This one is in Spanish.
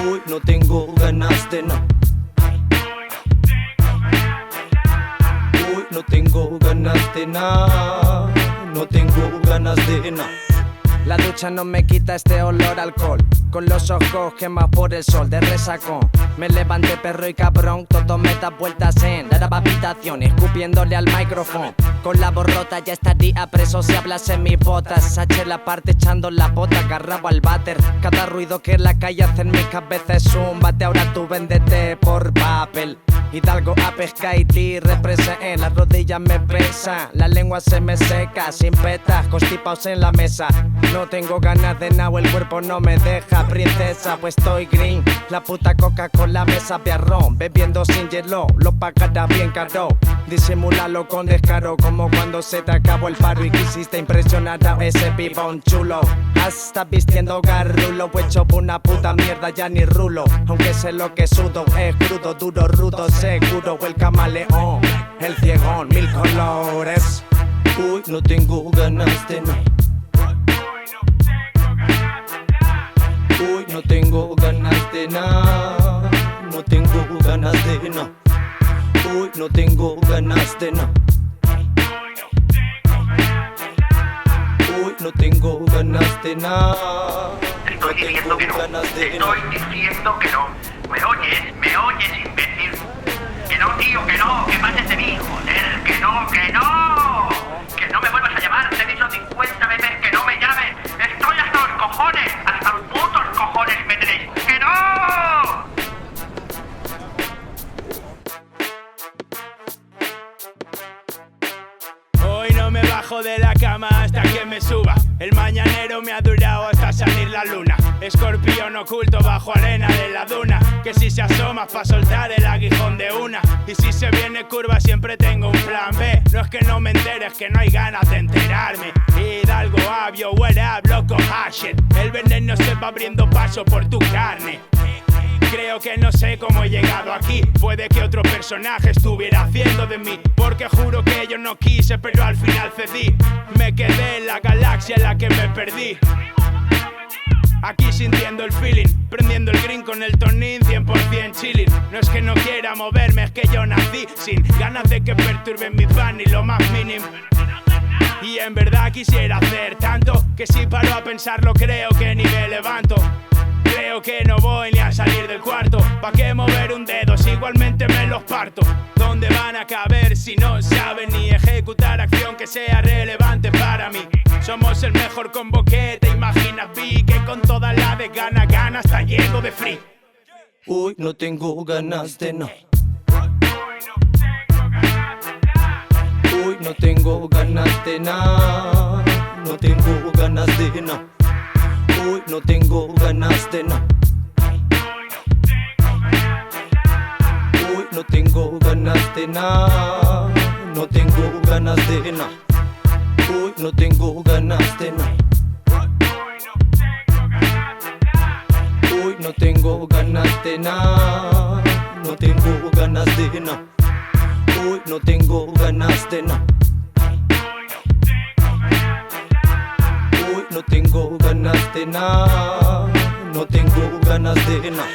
Uy, no tengo ganas de nada. Uy, no tengo ganas de nada. No tengo ganas de nada. La ducha no me quita este olor a alcohol. Con los ojos quemados por el sol de resacón. Me levanté perro y cabrón, todo me da vueltas en la habitación, escupiéndole al micrófono. Con la borrota ya estaría preso si hablase mis botas. Saché la parte echando la bota, agarraba al váter. Cada ruido que en la calle hace en mi cabeza es un bate. Ahora tú véndete por papel. Hidalgo a Pescaití, represé en las rodillas me pesa. La lengua se me seca, sin petas, constipaos en la mesa. No tengo ganas de nada, el cuerpo no me deja, princesa, pues estoy green. La puta Coca-Cola me sabe a ron, bebiendo sin hielo, lo pagará bien caro. Disimúlalo con descaro, como cuando se te acabó el paro y quisiste impresionar a ese pibón chulo. Hasta vistiendo garrulo, hecho por una puta mierda, ya ni rulo. Aunque sé lo que sudo, es crudo, duro, rudo, seguro. El camaleón, el ciegón, mil colores. Uy, no tengo ganas de nada. Uy, no tengo ganas de nada. No tengo ganas de nada. Uy, no tengo ganas de nada. Uy, no tengo ganas de nada. Estoy diciendo que no. Estoy diciendo que no. ¿Me oyes? ¿Me oyes, imbécil? Que no, tío, que no. Que pases de mí, joder. Que no, que no. Que no me vuelvas a llamar. Te he dicho 50 veces que no me llames. Estoy hasta los cojones. Hasta los putos cojones me tenéis. ¡Que no! Hoy no me bajo de la cama hasta que me suba. El mañanero me ha durado hasta salir la luna. Escorpión oculto bajo arena de la duna. Que si se asomas pa' soltar el aguijón de una. Y si se viene curva siempre tengo un plan B. No es que no me entere, es que no hay ganas de enterarme. Hidalgo, Avio, what up, loco, shit. El veneno se va abriendo paso por tu carne. Creo que no sé cómo he llegado aquí. Puede que otro personaje estuviera haciendo de mí, porque juro que yo no quise, pero al final cedí. Me quedé en la galaxia en la que me perdí. Aquí sintiendo el feeling, prendiendo el green con el tonín 100% chilling. No es que no quiera moverme, es que yo nací sin ganas de que perturben mi pan ni lo más mínimo. Y en verdad quisiera hacer tanto que si paro a pensarlo creo que ni me levanto. Creo que no voy ni a salir del cuarto. ¿Pa' qué mover un dedo si igualmente me los parto? ¿Dónde van a caber si no saben ni ejecutar acción que sea relevante para mí? Somos el mejor combo que te imaginas, vi que con toda la de gana está lleno de free. Uy, no tengo ganas de nada. Uy, no tengo ganas de nada. No tengo ganas de nada. Uy, no tengo ganas de nada. Uy, no tengo ganas de nada. No tengo ganas de nada. Uy, no tengo ganas de nada. Uy, no tengo ganas de nada. No tengo ganas de nada. Uy, no tengo ganas de nada. Uy, no tengo ganas de nada. No tengo ganas de nada.